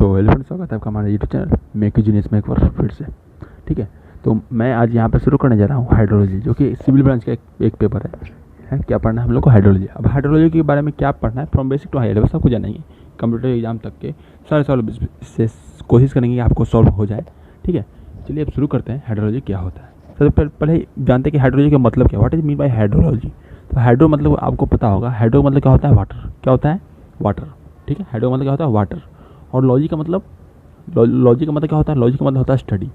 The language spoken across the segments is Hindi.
तो हेलो फ्रेंड्स, स्वागत है आपका हमारे यूट्यूब चैनल मेक जीनियस में एक बार फिर से। ठीक है, तो मैं आज यहाँ पर शुरू करने जा रहा हूँ हाइड्रोलॉजी, जो कि सिविल ब्रांच का एक पेपर है। क्या पढ़ना है हम लोग को? हाइड्रोलॉजी। अब हाइड्रोलॉजी के बारे में क्या पढ़ना है, from basic to high level सब कुछ जानेंगे। कंप्यूटर एग्जाम तक के सारे सवाल से कोशिश करेंगे कि आपको सॉल्व हो जाए। ठीक है, चलिए अब शुरू करते हैं। हाइड्रोलॉजी क्या होता है? सबसे पहले जानते हैं कि हाइड्रोलॉजी का मतलब क्या, what is mean by hydrology. तो हाइड्रो मतलब आपको पता होगा, हाइड्रो मतलब क्या होता है? वाटर। क्या होता है? वाटर। ठीक है, हाइड्रो मतलब क्या होता है? वाटर। और लॉजी का मतलब, लॉजी का मतलब क्या होता है? लॉजी का मतलब होता है स्टडी,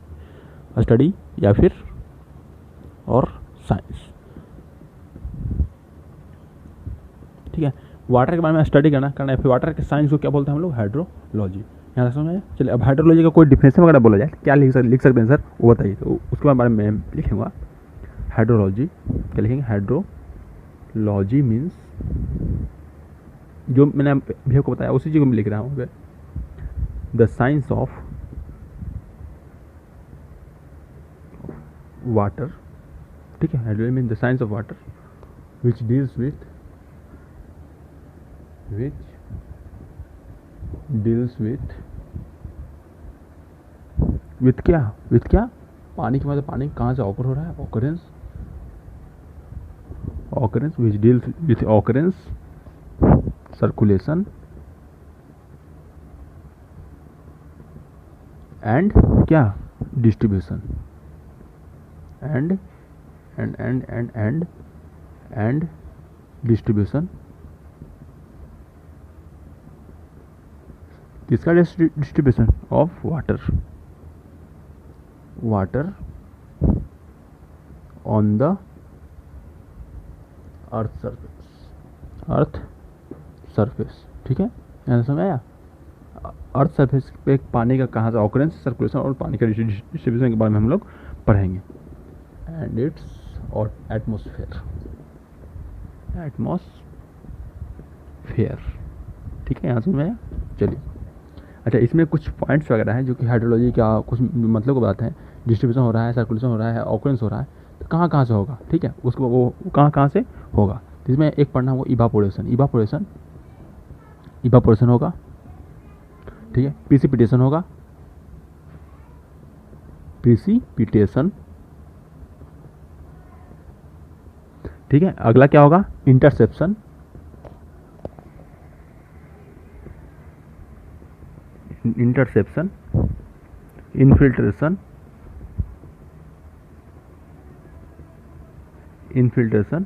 स्टडी या फिर और साइंस। ठीक है, वाटर के बारे में स्टडी करना है, फिर वाटर के साइंस को क्या बोलते हैं हम लोग? हाइड्रोलॉजी। यहाँ तक समझ में? चलिए, अब हाइड्रोलॉजी का कोई डिफिनेशन वगैरह बोला जाए क्या लिख सकते हैं सर, वो बताइए। तो उसके बारे में लिखूँगा हाइड्रोलॉजी। क्या लिखेंगे? हाइड्रोलॉजी मीन्स, जो मैंने अभी आपको बताया उसी चीज़ को मैं लिख रहा हूँ, द साइंस ऑफ वाटर। ठीक है, hydrology means the science of water which deals with क्या? पानी के मतलब पानी कहाँ से ऑकर हो रहा है? Occurrence which deals with occurrence, circulation and क्या? Distribution and distribution. किसका distribution? Of water on the earth surface. ठीक है, यहाँ समझ आया? अर्थ सरफेस पे पानी का कहाँ से ऑकरेंस, सर्कुलेशन और पानी का डिस्ट्रीब्यूशन के बारे में हम लोग पढ़ेंगे। एंड इट्स और एटमॉस्फेयर। ठीक है, यहाँ समझ में आया? चलिए, अच्छा, इसमें कुछ पॉइंट्स वगैरह हैं जो कि हाइड्रोलॉजी का कुछ मतलब को बताते हैं। डिस्ट्रीब्यूशन हो रहा है, सर्कुलेशन हो रहा है, ऑकरेंस हो रहा है, तो कहाँ से होगा? ठीक है, उसको वो कहाँ से होगा। तो इसमें एक पढ़ना वो इवापोरेशन होगा। ठीक है, प्रिसिपिटेशन होगा, ठीक है। अगला क्या होगा? इंटरसेप्शन, इन्फिल्ट्रेशन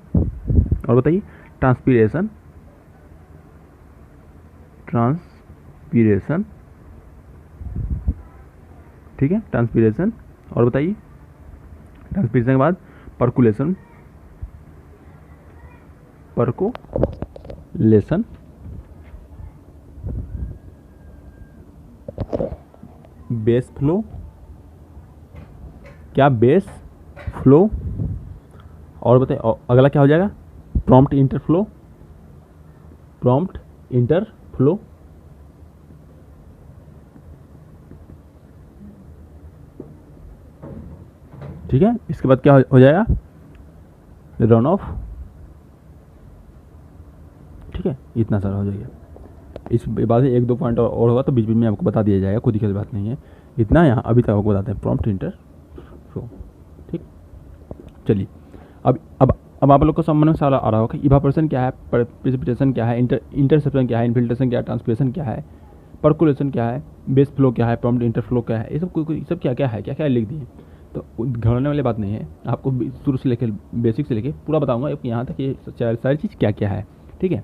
और बताइए ट्रांसपीरेशन। ठीक है, ट्रांसपीरेशन और बताइए ट्रांसपीरेशन के बाद परकुलेशन, बेस फ्लो। क्या? Base flow. और बताइए अगला क्या हो जाएगा? प्रॉम्प्ट इंटरफ्लो। ठीक है, इसके बाद क्या हो जाएगा? Run of. ठीक है, इतना सारा हो जाएगा। इस बाद एक दो पॉइंट और होगा तो बीच में आपको बता दिया जाएगा, कोई दिक्कत बात नहीं है। इतना यहाँ अभी तक आपको बताते हैं, प्रॉम्प्ट इंटरफ्लो। ठीक, चलिए, अब आप लोग को समझ में सवाल आ रहा होगा कि इवापोरेशन क्या है, प्रेसिपिटेशन क्या है, इंटरसेप्शन क्या है, इन्फिल्ट्रेशन क्या है, ट्रांसपीरेशन क्या है, परकुलेशन क्या है, बेस फ्लो क्या है, प्रॉम्प्ट इंटरफ्लो क्या है, ये सब क्या लिख दिए। तो घबराने वाली बात नहीं है, आपको शुरू से लेकर बेसिक से लेकर पूरा बताऊंगा यहाँ तक ये सारी चीज़ क्या है। ठीक है,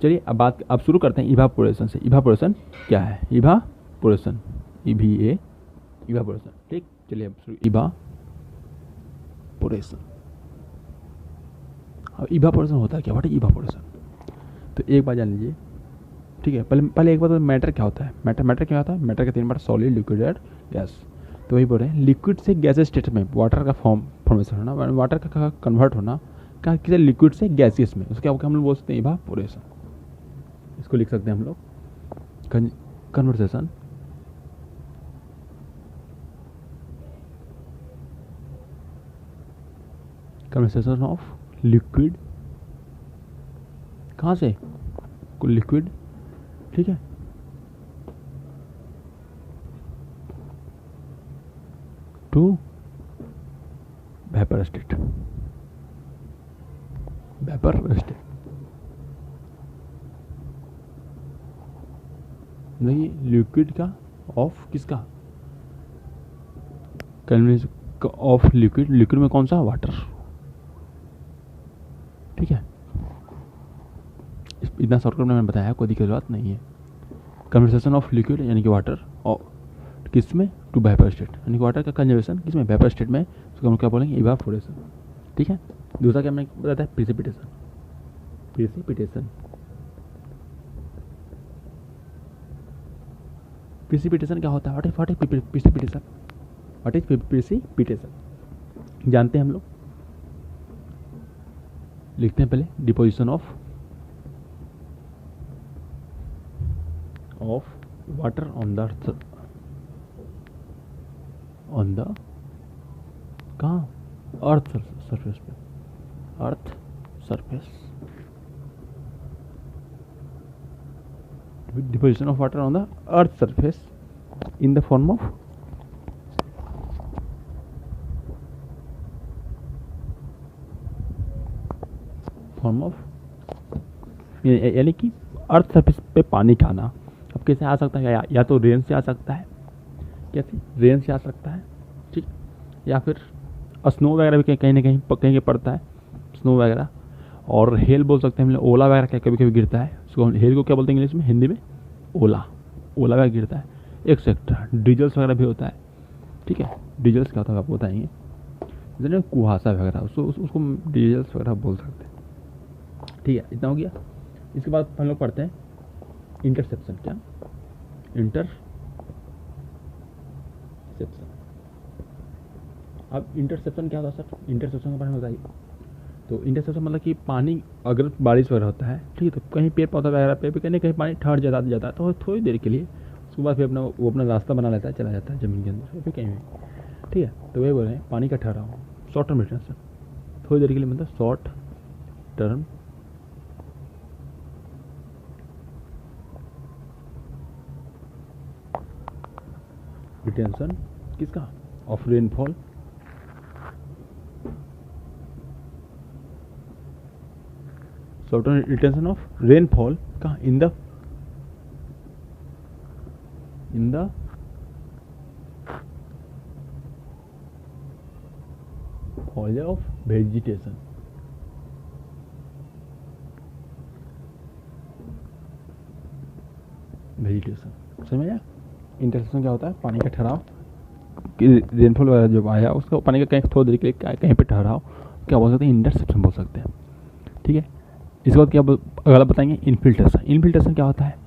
चलिए अब शुरू करते हैं इवापोरेशन से। इवापोरेशन क्या है? Evaporation, evaporation. ठीक, चलिए अब शुरू। इवापोरेशन होता है क्या? What is evaporation? तो एक बार जान लीजिए। ठीक है, पहले एक बार तो मैटर क्या होता है? मैटर क्या होता है? मैटर के 3 बार सॉलिड, लिक्विड और गैस। तो वही बोल रहे हैं, लिक्विड से गैस स्टेट में वाटर का फॉर्मेशन होना, वाटर का कन्वर्ट होना किसी लिक्विड से गैसियस में, उसके हम लोग बोल सकते हैं इवापोरेशन। इसको लिख सकते हैं हम लोग कन्वर्सेशन ऑफ लिक्विड। कहाँ से? लिक्विड। ठीक है, to vapour state. Vapour state नहीं, लिक्विड का ऑफ किसका, कन्वेंशन ऑफ लिक्विड, लिक्विड में कौन सा, वाटर। ठीक है, इतना शॉर्टकट में मैंने बताया, कोई दिक्कत बात नहीं है। कन्वर्सेशन ऑफ लिक्विड यानी कि वाटर और किस में, टू वेपर स्टेट, यानी कि वाटर का कंजर्वेशन किस में, वेपर स्टेट में, उसको हम क्या बोलेंगे, इवापोरेशन। ठीक है, दूसरा क्या मैंने बताया, प्रिसिपिटेशन। प्रिसिपिटेशन, प्रिसिपिटेशन क्या होता है, what is precipitation, what is precipitation जानते हैं हम लोग, लिखते हैं पहले, deposition of water on the earth, on the कहाँ, अर्थ सरफेस पे, earth surface, deposition of water on the earth surface in the form of यानी कि अर्थ सरफेस पे पानी का आना। अब कैसे आ सकता है, या तो रेन से आ सकता है, कैसे, रेन से आ सकता है, ठीक, या फिर स्नो वगैरह भी कहीं ना कहीं पड़ता है, स्नो वगैरह, और हेल बोल सकते हैं हम लोग, ओला वगैरह क्या कभी कभी गिरता है, उसको हेल को क्या बोलते हैं इंग्लिश में, हिंदी में ओला, ओला वगैरह गिरता है, एक्सेट्रा। डीजल्स वगैरह भी होता है, ठीक है, डीजल्स क्या होता है आपको बताएंगे, जैसे कुहासा वगैरह, उसको डीजल्स वगैरह बोल सकते हैं। ठीक है, इतना हो गया। इसके बाद हम लोग पढ़ते हैं इंटरसेप्शन। क्या, इंटरसेप्शन। अब इंटरसेप्शन क्या होता है सर, इंटरसेप्शन के बारे में बताइए। तो इंटरसेप्शन मतलब कि पानी अगर बारिश वगैरह होता है, ठीक है, तो कहीं पेड़ पौधा वगैरह पे भी कहीं पानी ठहर जाता है, तो थोड़ी देर के लिए, उसके बाद फिर वो अपना रास्ता बना लेता है, चला जाता है ज़मीन के अंदर, फिर कहीं भी। ठीक है, तो वही बोल रहे हैं, पानी का ठहराव, शॉर्ट टर्म रिटेंशन, थोड़ी देर के लिए, मतलब शॉर्ट टर्म रिटेंशन किसका, of rainfall, short term retention of rainfall कहाँ, in the fall of vegetation. समझ में आया। इंटरसेप्शन क्या होता है, पानी का ठहराव, कि रेनफॉल वगैरह जब आया उसका पानी का कहीं थोड़ी देर के लिए कहीं पे ठहराव, क्या बोल सकते हैं, इंटरसेप्शन बोल सकते हैं। ठीक है, इसके बाद क्या अगला बताएंगे, इनफिल्ट्रेशन। इनफिल्ट्रेशन क्या होता है,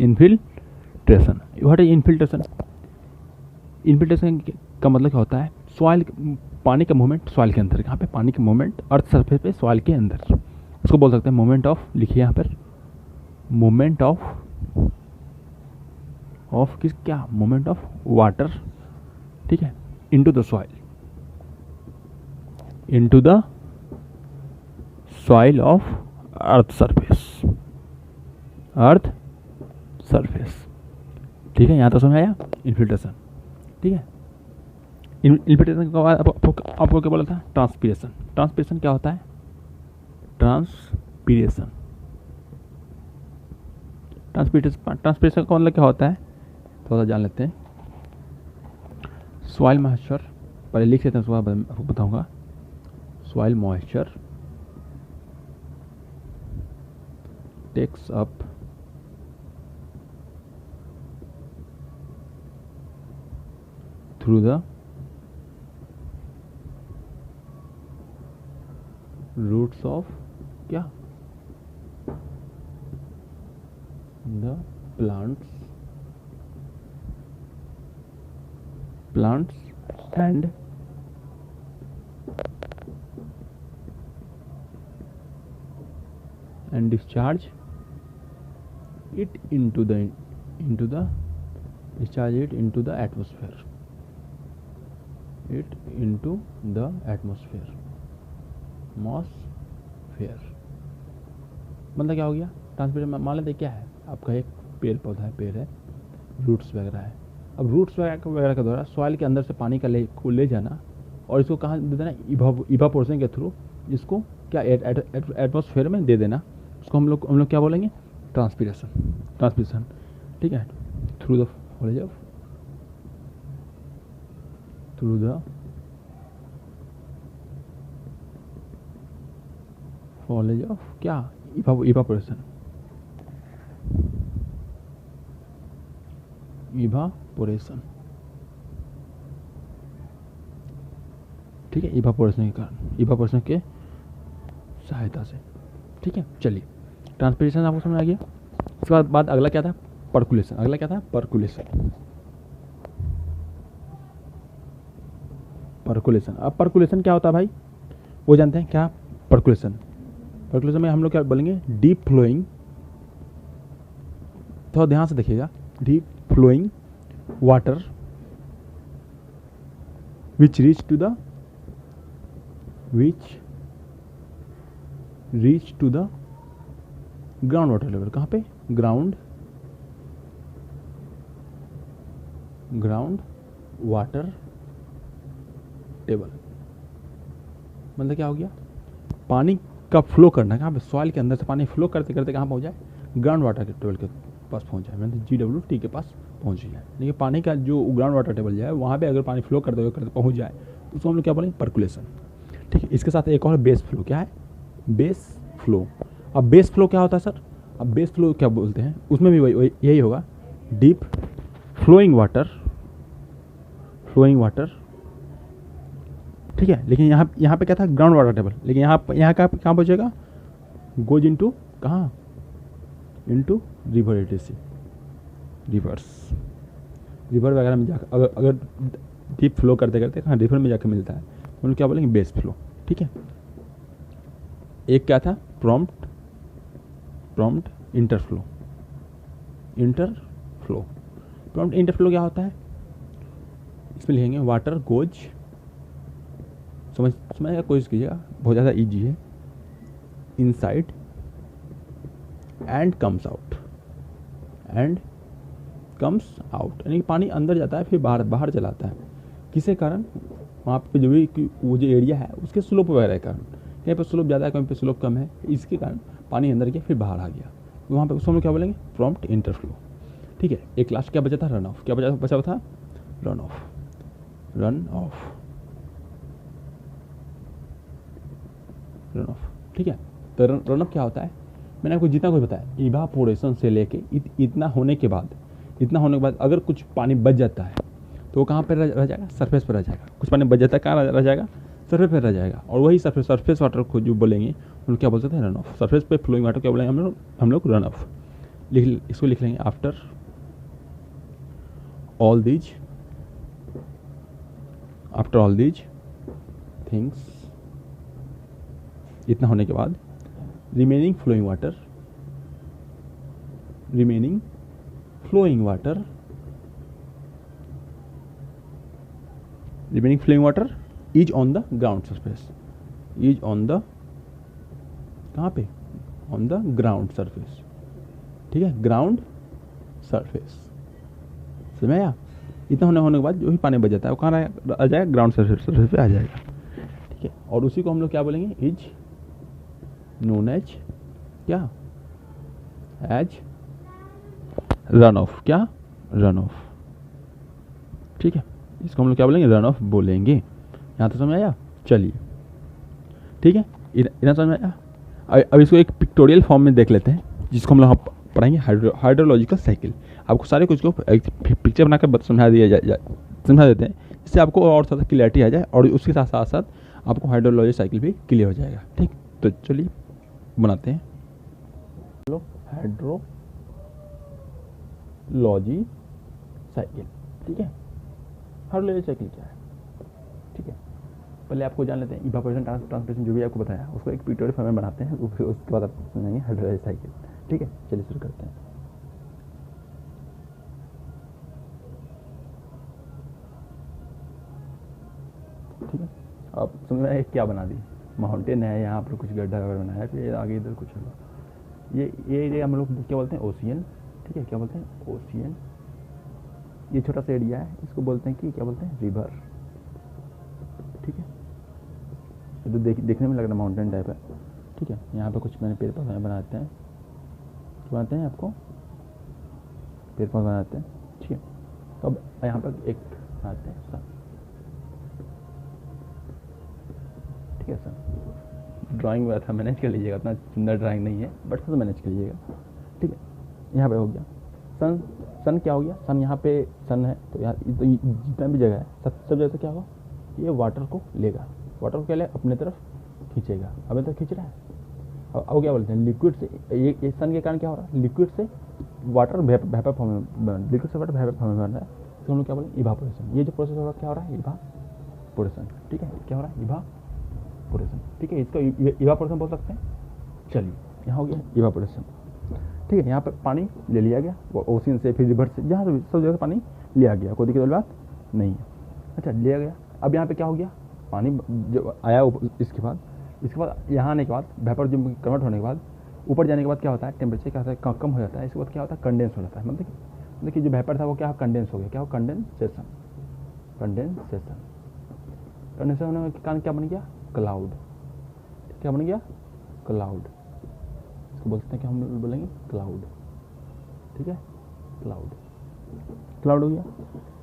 infiltration, what is infiltration. Infiltration का मतलब क्या होता है, सॉइल, पानी का मूवमेंट सॉइल के अंदर, कहाँ पे, पानी का मूवमेंट अर्थ सरफेस पे सॉइल के अंदर, उसको बोल सकते हैं मूवमेंट ऑफ, लिखिए यहाँ पर, मूवमेंट ऑफ किस, क्या, मूवमेंट ऑफ वाटर, ठीक है, into the soil, into the soil of earth surface, earth surface. ठीक है, यहाँ तो समझ आया इन्फिल्ट्रेशन। ठीक है, इन्फिल्ट्रेशन के बाद आपको क्या बोला था, ट्रांसपीरेशन। ट्रांसपीरेशन क्या होता है, ट्रांसपीरेशन ट्रांसपीरेशन का मतलब क्या होता है, थोड़ा सा जान लेते हैं। सॉइल मॉइस्चर पहले लिख लेते हैं, उसके बाद आपको बताऊंगा। Soil moisture takes up through the roots of, क्या, the plants and discharge it into the discharge it into the atmosphere, मतलब क्या हो गया ट्रांसपीरेशन। मान लेते क्या है, आपका एक पेड़ पौधा है, पेड़ है, रूट्स वगैरह है, अब रूट्स वगैरह के द्वारा सॉइल के अंदर से पानी को ले जाना और इसको कहाँ दे देना, इवापोरेशन के थ्रू इसको क्या एटमॉस्फेयर में दे देना, उसको हम लोग क्या बोलेंगे, ट्रांसपिरेशन। ठीक है, थ्रू द फॉलेज ऑफ क्या, इवापोरेशन। ठीक है, इवापोरेशन के कारण, इवापोरेशन के सहायता से। ठीक है, चलिए ट्रांसपिरेशन आपको समझ आ गया। इसके बाद अगला क्या था, पर्कुलेशन। अगला क्या था, पर्कुलेशन। अब पर्कुलेशन क्या होता है भाई, वो जानते हैं क्या, पर्कुलेशन में हम लोग क्या बोलेंगे, डीप फ्लोइंग। थोड़ा ध्यान से देखिएगा, deep flowing water which reach to the ground water level. कहाँ पे, ग्राउंड वाटर टेबल। मतलब क्या हो गया, पानी का फ्लो करना कहाँ पे, सॉइल के अंदर से पानी फ्लो करते करते कहाँ पहुँच जाए, ग्राउंड वाटर के टेबल के पास पहुँच जाए, मतलब GWT के पास पहुँच जाए। लेकिन पानी का जो ग्राउंड वाटर टेबल जाए वहाँ पे अगर पानी फ्लो करते पहुँच जाए तो उसको हम लोग क्या बोलेंगे, पर्कुलेशन। ठीक है, इसके साथ एक और बेस फ्लो। क्या है, बेस फ्लो। अब बेस फ्लो क्या होता है सर, अब बेस फ्लो क्या बोलते हैं, उसमें भी यही होगा, डीप फ्लोइंग वाटर। ठीक है, लेकिन यहाँ पे क्या था, ग्राउंड वाटर टेबल। लेकिन यहाँ का कहाँ पहुँचेगा, गोज इनटू कहाँ, इनटू रिवर एडीसी, रिवर वगैरह में जाकर अगर डीप फ्लो करते करते कहाँ रिवर में जाकर मिलता है, उन्हें क्या बोलेंगे, बेस फ्लो। ठीक है, एक क्या था, प्रॉम्प्ट इंटरफ्लो। प्रॉम्प्ट इंटरफ्लो क्या होता है, इसमें लिखेंगे वाटर गोज, समझने का कोशिश कीजिएगा, बहुत ज़्यादा इजी है, इनसाइड एंड कम्स आउट, यानी कि पानी अंदर जाता है फिर बाहर चलाता है। किसके कारण, वहाँ पे जो भी वो जो एरिया है उसके स्लोप वगैरह के कारण, कहीं पर स्लोप ज़्यादा है कहीं पर स्लोप कम है, इसके कारण पानी अंदर गया फिर बाहर आ गया, तो वहाँ पे उसको हम लोग क्या बोलेंगे, प्रॉम्प्ट इंटरफ्लो। ठीक है, एक लास्ट क्या बचा था, रन ऑफ। क्या बचा था, रन ऑफ। ठीक है, तो रन ऑफ क्या होता है, मैंने आपको जितना कुछ बताया, इवापोरेशन से लेके इतना होने के बाद अगर कुछ पानी बच जाता है तो वो कहाँ पर रह जाएगा, सरफेस पर रह जाएगा। कुछ पानी बच जाता है कहाँ रह जाएगा, सरफेस पर रह जाएगा। और वही सरफेस वाटर को जो बोलेंगे उनको क्या बोल सकते हैं, रन ऑफ। सरफेस पे फ्लोइंग वाटर क्या बोलेंगे हम लोग रन ऑफ। इसको लिख लेंगे, आफ्टर ऑल दीज थिंग्स, इतना होने के बाद remaining flowing water is on the ground surface, कहाँ पे, ऑन द ग्राउंड सरफेस। ठीक है, ग्राउंड सरफेस, समझ में आया। इतना होने के बाद जो भी पानी बच जाता है वो कहाँ आ जाएगा, ग्राउंड सरफेस पे आ जाएगा। ठीक है, और उसी को हम लोग क्या बोलेंगे, इज नोन एज क्या, एज रन ऑफ। क्या, रन ऑफ। ठीक है, इसको हम लोग क्या बोलेंगे, रन ऑफ बोलेंगे। यहाँ तो समझ आया, चलिए ठीक है, इतना समझ आया। अब इसको एक पिक्टोरियल फॉर्म में देख लेते हैं, जिसको हम लोग पढ़ाएंगे हाइड्रोलॉजिकल साइकिल। आपको सारे कुछ को पिक्चर बनाकर समझा देते हैं, जिससे आपको और ज़्यादा क्लियरिटी आ जाए और उसके साथ साथ आपको हाइड्रोलॉजी साइकिल भी क्लियर हो जाएगा। ठीक, तो चलिए बनाते हैं हाइड्रोलॉजी साइकिल। ठीक है, हाइड्रोलॉजी साइकिल क्या है, ठीक है, पहले आपको जान लेते हैं इवापोरेशन ट्रांसपिरेशन जो भी आपको बताया उसको एक पिक्टोरियल फॉर्म में बनाते हैं, उसके बाद आप समझेंगे हाइड्रोलॉजी साइकिल। ठीक है, चलिए शुरू करते हैं। ठीक है, अब समझ में क्या बना दी, माउंटेन है, यहाँ पर कुछ गड्ढा वगैरह बनाया है, फिर आगे इधर कुछ होगा, ये एरिया हम लोग क्या बोलते हैं, ओशियन। ठीक है, क्या बोलते हैं, ओशियन ये छोटा सा एरिया है, इसको बोलते हैं कि क्या बोलते हैं, रिवर। ठीक है, ये तो देखने में लग रहा है माउंटेन टाइप है। ठीक है, यहाँ पे कुछ मैंने पेड़ पौधे बनाते हैं, बनाते हैं आपको पेड़ पौधे बनाते हैं। ठीक है, तो अब यहाँ पर एक बनाते हैं सन। ठीक है सर, ड्राइंग में था, मैनेज कर लीजिएगा, उतना सुंदर ड्राइंग नहीं है बट सब मैनेज कर लीजिएगा। ठीक है, यहाँ पे हो गया सन। सन क्या हो गया, सन यहाँ पे सन है, तो यहाँ तो जितना भी जगह है सब जगह से क्या होगा, ये वाटर को लेगा, वाटर को क्या लेगा, अपने तरफ खींचेगा। अब तक खींच रहा है। अब क्या बोलते हैं, लिक्विड से ये सन के कारण क्या हो रहा है, लिक्विड से वाटर वेपर फॉर्म में, लिक्विड से वाटर वेपर फॉर्म में बन रहा है, तो हम लोग क्या बोलेंगे, इवापोरेशन। ये जो प्रोसेस हो रहा है क्या हो रहा है, इवापोरेशन। ठीक है, क्या हो रहा है, इवापोरेशन। ठीक है, इसको इवापोरेशन बोल सकते हैं। चलिए, यहाँ हो गया इवापोरेशन। ठीक है, यहाँ पे पानी ले लिया गया, वो ओशन से फिर रिवर से, जहाँ सब जगह पानी लिया गया, कोई दिक्कत वाली बात नहीं है। अच्छा, लिया गया। अब यहाँ पे क्या हो गया, पानी जो आया इसके बाद यहाँ आने के बाद वेपर जो कन्वर्ट होने के बाद ऊपर जाने के बाद क्या होता है, टेम्परेचर क्या होता है, कम हो जाता है। इसके बाद क्या होता है, कंडेंस हो जाता है। मतलब कि जो वेपर था वो क्या कंडेंस हो गया, क्या हो, कंडेंसेशन होने के कारण क्या बन गया, क्लाउड। क्या बन गया, क्लाउड। इसको बोलते हैं कि हम बोलेंगे क्लाउड। ठीक है, क्लाउड हो गया,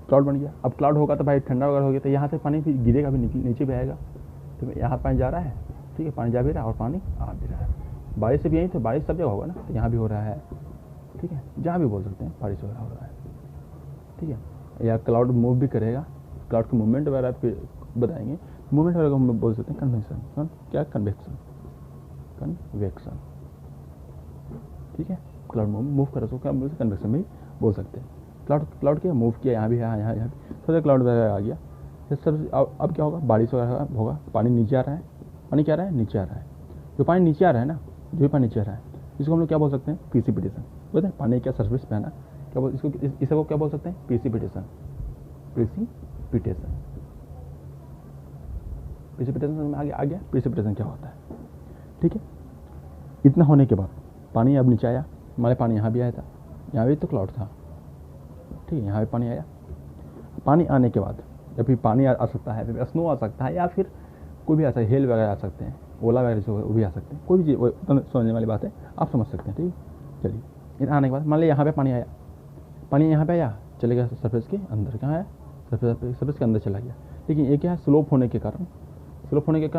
क्लाउड बन गया। अब क्लाउड होगा तो भाई ठंडा वगैरह हो गया, तो यहाँ से पानी फिर गिरेगा भी, नीचे भी आएगा। तो यहाँ पानी जा रहा है, ठीक है, पानी जा भी रहा है और पानी आ भी रहा है। बारिश से भी यही, तो बारिश सब जगह होगा ना, तो यहाँ भी हो रहा है। ठीक है, जहाँ भी बोल सकते हैं बारिश वगैरह हो रहा है। ठीक है, या क्लाउड मूव भी करेगा, क्लाउड के मूवमेंट वगैरह फिर बताएंगे। मूवमेंट वगैरह को हम बोल सकते हैं कन्वेक्शन। क्या, कन्वेक्शन। ठीक है, क्लाउड मूव कर रहा है, क्या बोलते हैं, कन्वेक्शन भी बोल सकते हैं। क्लाउड क्या मूव किया, यहाँ भी है, यहाँ सब क्लाउड वगैरह आ गया। सब अब क्या होगा, बारिश वगैरह होगा, पानी नीचे आ रहा है, पानी क्या आ रहा है, नीचे आ रहा है। जो पानी नीचे आ रहा है ना, जो भी पानी नीचे आ रहा है, इसको हम लोग क्या बोल सकते हैं, प्रिसिपिटेशन। बोलते हैं पानी क्या सरफेस पे है ना, क्या बोल, इसको इसको क्या बोल सकते हैं, प्रिसिपिटेशन में आ गया प्रिसिपिटेशन क्या होता है। ठीक है, इतना होने के बाद पानी अब नीचे आया, हमारे पानी यहाँ भी आया था, यहाँ भी तो क्लाउड था। ठीक है, यहाँ भी पानी आया। पानी आने के बाद या फिर पानी आ सकता है, फिर स्नो आ सकता है, या फिर कोई भी आ सकता है, हेल वगैरह आ सकते हैं, ओला वगैरह जो वो भी आ सकते हैं, कोई भी चीज़ समझने वाली बात है, आप समझ सकते हैं। ठीक है, चलिए, इधर आने के बाद मान लिया यहाँ पे पानी आया, पानी यहाँ पे आया, चले गया सरफेस के अंदर, कहाँ आया, सरफेस के अंदर चला गया। लेकिन ये क्या है, स्लोप होने के कारण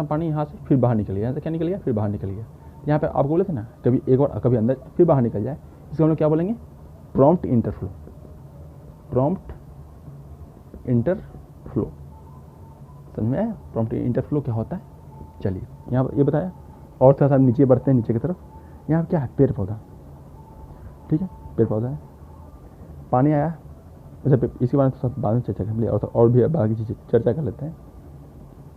पानी यहाँ से फिर बाहर निकल गया, यहाँ से क्या निकल गया, फिर बाहर निकल गया। यहाँ पे आप बोले थे ना, कभी एक बार कभी अंदर फिर बाहर निकल जाए, इसको हम लोग क्या बोलेंगे, प्रॉम्प्ट इंटरफ्लो। समझ में आया, प्रॉम्प्ट इंटरफ्लो क्या होता है। चलिए, यहाँ पर ये बताया, और थोड़ा सा नीचे बढ़ते हैं, नीचे की तरफ। यहाँ क्या है, पेड़ पौधा। ठीक है, पेड़ पौधा है, पानी आया। अच्छा, इसके बारे में सब बाद में चर्चा कर लिए, और भी बाकी चीज़ें चर्चा कर लेते हैं।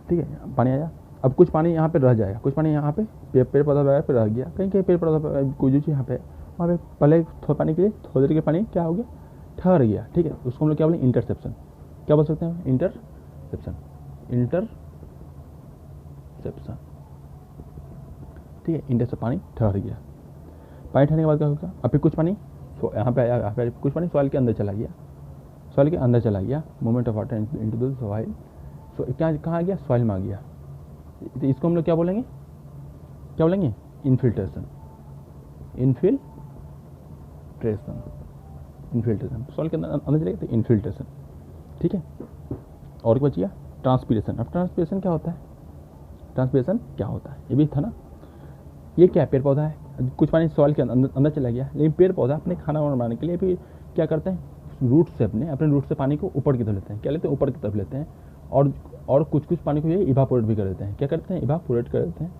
ठीक है, पानी आया, अब कुछ पानी यहाँ पे रह जाएगा, कुछ पानी यहाँ पे पेड़ पौधा वगैरह पे रह गया, कहीं पेड़ पौधा कोई जो चीज़ यहाँ पे वहाँ पे पहले थोड़ा पानी के लिए थोड़ी देर के पानी क्या हो गया, ठहर गया। ठीक है, उसको हम लोग क्या बोलेंगे, इंटरसेप्शन। क्या बोल सकते हैं, इंटरसेप्शन। ठीक है, इंटर से पानी ठहर गया। पानी ठहरने के बाद क्या होगा, अब फिर कुछ पानी यहाँ पे आया, यहाँ पे कुछ पानी सॉइल के अंदर चला गया, movement of water into the soil. So क्या कहाँ आ गया, सॉइल में आ गया। तो इसको हम लोग क्या बोलेंगे, इन्फिल्ट्रेशन। सॉइल के अंदर चलेगा तो इन्फिल्ट्रेशन। ठीक है, और क्या बचिया, ट्रांसपीरेशन। अब ट्रांसपीरेशन क्या होता है, ये भी था ना। ये क्या है, पेड़ पौधा है, कुछ पानी सॉइल के अंदर चला गया, लेकिन पेड़ पौधा अपने खाना बनाने के लिए भी क्या करते हैं, रूट से अपने रूट से पानी को ऊपर की तरफ लेते हैं। क्या लेते हैं, ऊपर की तरफ लेते हैं, और कुछ पानी को ये इवापोरेट भी कर देते हैं। क्या करते हैं, इवापोरेट कर देते हैं।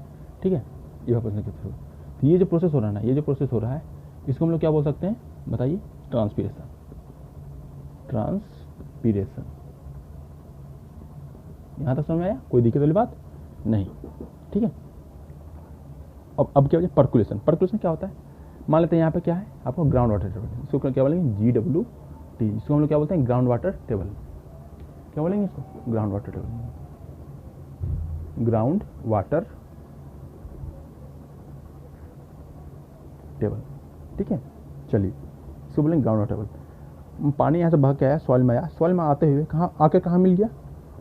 ठीक है, इवापोरेशन के थ्रू। तो ये जो प्रोसेस हो रहा है इसको हम लोग क्या बोल सकते हैं, बताइए, ट्रांसपीरेशन। यहाँ तक समझ में आया, कोई दिक्कत वाली बात नहीं। ठीक है, अब क्या हो जाए, पर्कुलेशन क्या होता है। मान लेते हैं यहाँ पे क्या है, आपको ग्राउंड वाटर टेबल, इसको क्या बोलेंगे, GWT। इसको हम लोग क्या बोलते हैं, ग्राउंड वाटर टेबल। क्या बोलेंगे इसको, ग्राउंड वाटर टेबल। ठीक है, चलिए, इसको बोलेंगे ग्राउंड वाटर टेबल। पानी यहाँ से बह के आया, सॉइल में आया, सॉइल में आते हुए कहाँ आके कहाँ मिल गया,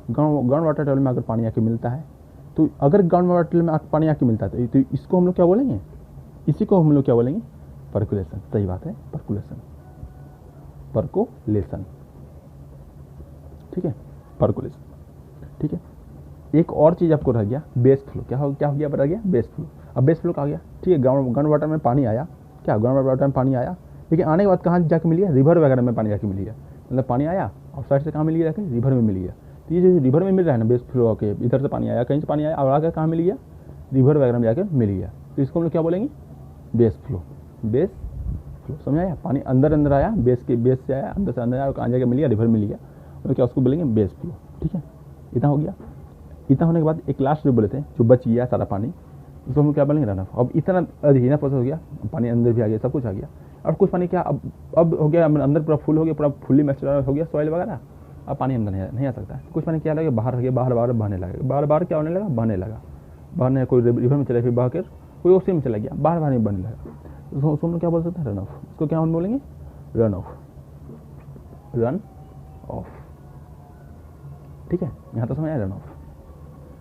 ग्राउंड वाटर टेबल में अगर पानी आके मिलता है तो अगर ग्राउंड वाटर टेबल में पानी आके मिलता है तो इसको हम लोग क्या बोलेंगे, इसी को हम लोग क्या बोलेंगे, पर्कुलेशन। सही बात है, पर्कुलेशन, पर्कुलेशन, ठीक है, पर्कुलेशन। ठीक है, एक और चीज़ आपको रह गया, बेस फ्लो। क्या हो गया, रह गया बेस फ्लो। अब बेस फ्लो कहा गया, ठीक है, ग्राउंड वाटर में पानी आया, क्या ग्राउंड वाटर में पानी आया, लेकिन आने के बाद कहाँ जाके मिल गया, रिवर वगैरह में पानी जाके मिल गया। मतलब पानी आया और साइड से कहाँ मिल गया, जाके रिवर में मिल गया। तो ये जो रिवर में मिल रहा है ना, बेस फ्लो होके इधर से पानी आया, कहीं से पानी आया और आकर कहाँ मिल गया, रिवर वगैरह में जाकर मिल गया। तो इसको हम लोग क्या बोलेंगे, बेस फ्लो। बेस फ्लो समझ आया, पानी अंदर आया, बेस से आया, अंदर से अंदर आया और कहाँ जाके मिल गया, रिवर मिल गया, तो क्या उसको बोलेंगे, बेस फ्लो। ठीक है, इतना हो गया। इतना होने के बाद एक लास्ट जो बोले थे, जो बच गया सारा पानी, उसको हम क्या बोलेंगे, रन ऑफ। अब इतना इतना प्रोसेस हो गया, पानी अंदर भी आ गया, सब कुछ आ गया। और कुछ पानी क्या अब हो गया, अंदर पूरा फुल हो गया, पूरा फुल्ली मैच्योर हो गया सॉइल वगैरह, अब पानी अंदर नहीं आ सकता है। कुछ पानी क्या लगे, बाहर गया, बाहर बहने लगा, बाहर क्या होने लगा, बहने, कोई रिवर में चला, फिर बह कर कोई ओशन में चला गया, बाहर में बहने लगा। उसको हम क्या बोल सकते हैं, रन ऑफ। उसको क्या हम बोलेंगे, रन ऑफ, रन ऑफ। ठीक है, यहाँ तो समझ आया, रन ऑफ।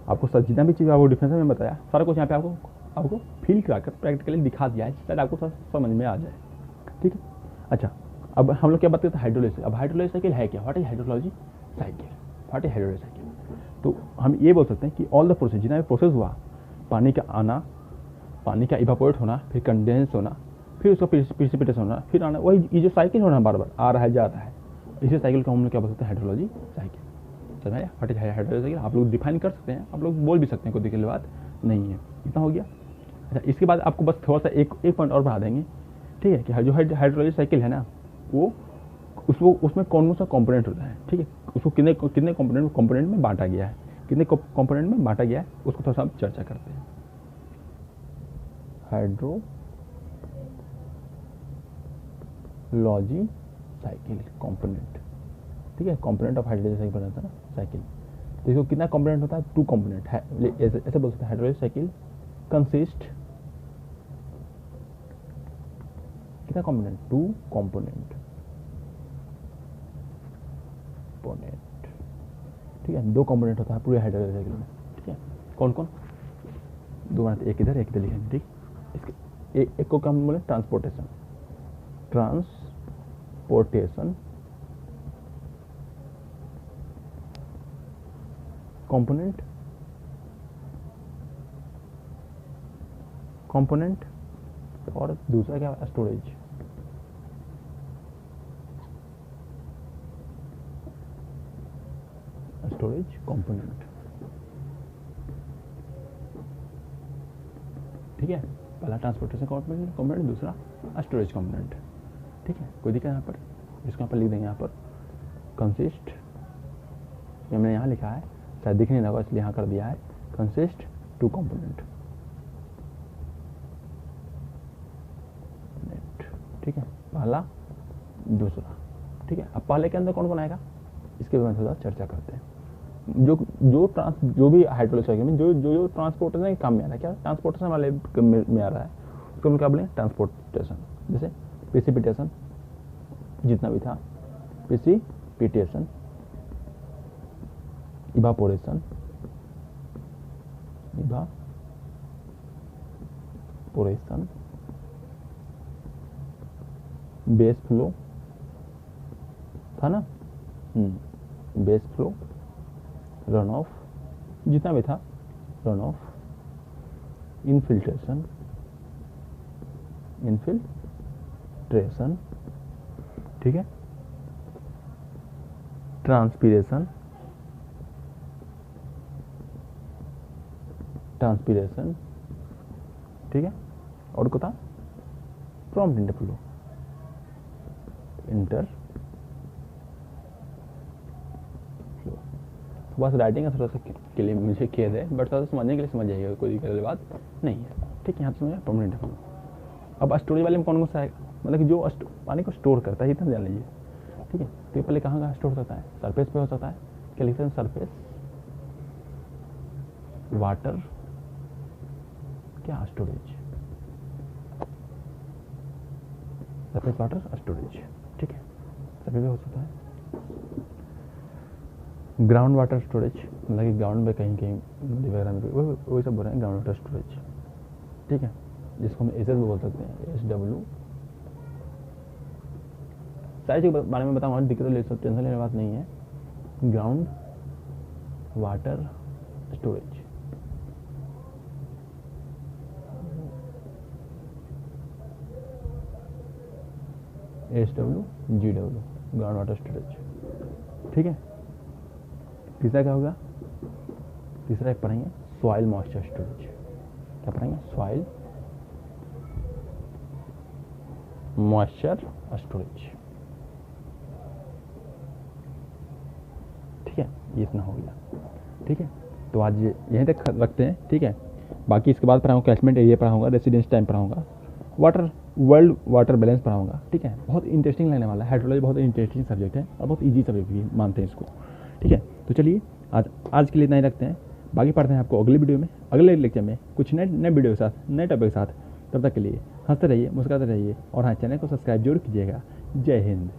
आपको सर जितना भी चीज़ आपको डिफरेंस में बताया, सारा कुछ यहाँ पे आपको फील कराकर प्रैक्टिकली दिखा दिया है, शायद आपको समझ में आ जाए। ठीक है, अच्छा, अब हम लोग क्या बात करते हैं, हाइड्रोलॉजी। अब हाइड्रोलॉजी साइकिल है क्या, what is hydrology cycle, what is hydrology cycle. तो हम ये बोल सकते हैं कि ऑल द प्रोसेस, जितना भी प्रोसेस हुआ, पानी का आना, पानी का इवापोरेट होना, फिर कंडेंस होना, फिर उसका प्रिसिपिटेशन होना, फिर आना, वही ये जो साइकिल होना बार बार आ रहा है, जा रहा है, इसी साइकिल को हम लोग क्या बोल सकते हैं, हाइड्रोलॉजी साइकिल। समझ आया, व्हाट इज हाइड्रोलॉजी साइकिल। आप लोग डिफाइन कर सकते हैं, आप लोग बोल भी सकते हैं, कोई दिक्कत की बात नहीं है। इतना हो गया। अच्छा, इसके बाद आपको बस थोड़ा सा एक पॉइंट और बढ़ा देंगे, ठीक है, कि जो हाइड्रोलॉजी साइकिल है ना, वो उसमें कौन सा कंपोनेंट होता है, ठीक है, उसको कितने कंपोनेंट में बांटा गया है, कितने कंपोनेंट में बांटा गया है, उसको थोड़ा सा हम चर्चा करते हैं। हाइड्रोलॉजी साइकिल कंपोनेंट, ठीक है, कंपोनेंट ऑफ हाइड्रोलॉजी साइकिल बनाता है ना साइकिल। तो इसको कितना कंपोनेंट होता है, 2 कंपोनेंट है, ऐसे बोल सकते हैं, हाइड्रोलॉजी साइकिल कंसिस्ट, कितना कंपोनेंट, 2 कंपोनेंट, ठीक है, 2 कंपोनेंट होता है पूरे हाइड्रोलॉजी साइकिल में। ठीक है, कौन कौन, 2 बनाते, एक इधर लिखेंगे। ठीक, इसके एक को क्या हम बोले, ट्रांसपोर्टेशन कंपोनेंट और दूसरा क्या, स्टोरेज। कंपोनेंट, ठीक है, पहला ट्रांसपोर्टेशन कंपोनेंट, दूसरा स्टोरेज कंपोनेंट। ठीक है, कोई दिक्कत यहाँ पर, इसको यहाँ पर लिख देंगे, यहाँ पर कंसिस्ट, ये मैंने यहाँ लिखा है, शायद दिखने लगा इसलिए यहाँ कर दिया है, कंसिस्ट 2 कंपोनेंट। ठीक है, पहला दूसरा। ठीक है, अब पहले के अंदर कौन कौन आएगा, इसके बारे में थोड़ा चर्चा करते हैं। जो भी हाइड्रोलॉजी साइकिल में जो ट्रांसपोर्टेशन के काम में आ रहा है, क्या ट्रांसपोर्टेशन वाले में आ रहा है, उसको हम क्या बोलेंगे, ट्रांसपोर्टेशन। जैसे प्रिसिपिटेशन, जितना भी था, प्रिसिपिटेशन, इवापोरेशन, बेस फ्लो था ना, बेस फ्लो, रन ऑफ, जितना भी था, रन ऑफ, इनफिल्ट्रेशन, ठीक है, ट्रांसपीरेशन, ठीक है, और को था प्रॉम्प्ट इंटरफ्लो, बस राइटिंग का थोड़ा सा के लिए मुझे खेद है, बट थोड़ा सा समझने के लिए समझ जाइएगा, कोई दिक्कत वाली बात नहीं है। ठीक है, यहाँ समझ परमानेंट फ्लो। अब स्टोरेज वाले में कौन सा आएगा, मतलब कि जो पानी को स्टोर करता है, इतना जान लीजिए। ठीक है, तो ये पहले कहाँ स्टोर करता है, सरफेस पे हो सकता है, क्या लिखते हैं, सरफेस वाटर, क्या स्टोरेज, सरफेस वाटर स्टोरेज। ठीक है, कभी भी हो सकता है। ग्राउंड वाटर स्टोरेज, मतलब कि ग्राउंड में कहीं कहीं नदी वगैरह में वही सब बोल रहे हैं, ग्राउंड वाटर स्टोरेज, ठीक है, जिसको हम एसएस भी बोल सकते हैं, SW। सारी चीज़ के बारे में बताऊँगा, दिक्कत ले सब टेंशन लेने बात नहीं है। Ground water storage, SW GW, ground water storage, ठीक है। तीसरा क्या होगा? तीसरा एक पढ़ेंगे सॉइल मॉइस्चर स्टोरेज। क्या पढ़ेंगे? सॉइल मॉइस्चर स्टोरेज, ठीक है, ये इतना हो गया, ठीक है। तो आज यहीं तक रखते हैं, ठीक है। बाकी इसके बाद पढ़ाऊँगा कैचमेंट एरिया पढ़ाऊँगा, रेसिडेंस टाइम पढ़ाऊँगा, वर्ल्ड वाटर बैलेंस पढ़ाऊँगा, ठीक है। बहुत इंटरेस्टिंग लगने वाला है, हाइड्रोलॉजी बहुत इंटरेस्टिंग सब्जेक्ट है और बहुत ईजी सब्जेक्ट भी मानते हैं इसको, ठीक है। तो चलिए आज के लिए इतना ही रखते हैं, बाकी पढ़ते हैं आपको अगले वीडियो में, अगले लेक्चर में कुछ नए वीडियो के साथ, नए टॉपिक के साथ। तब तक के लिए हंसते रहिए, मुस्कुराते रहिए और हाँ, चैनल को सब्सक्राइब जरूर कीजिएगा। जय हिंद।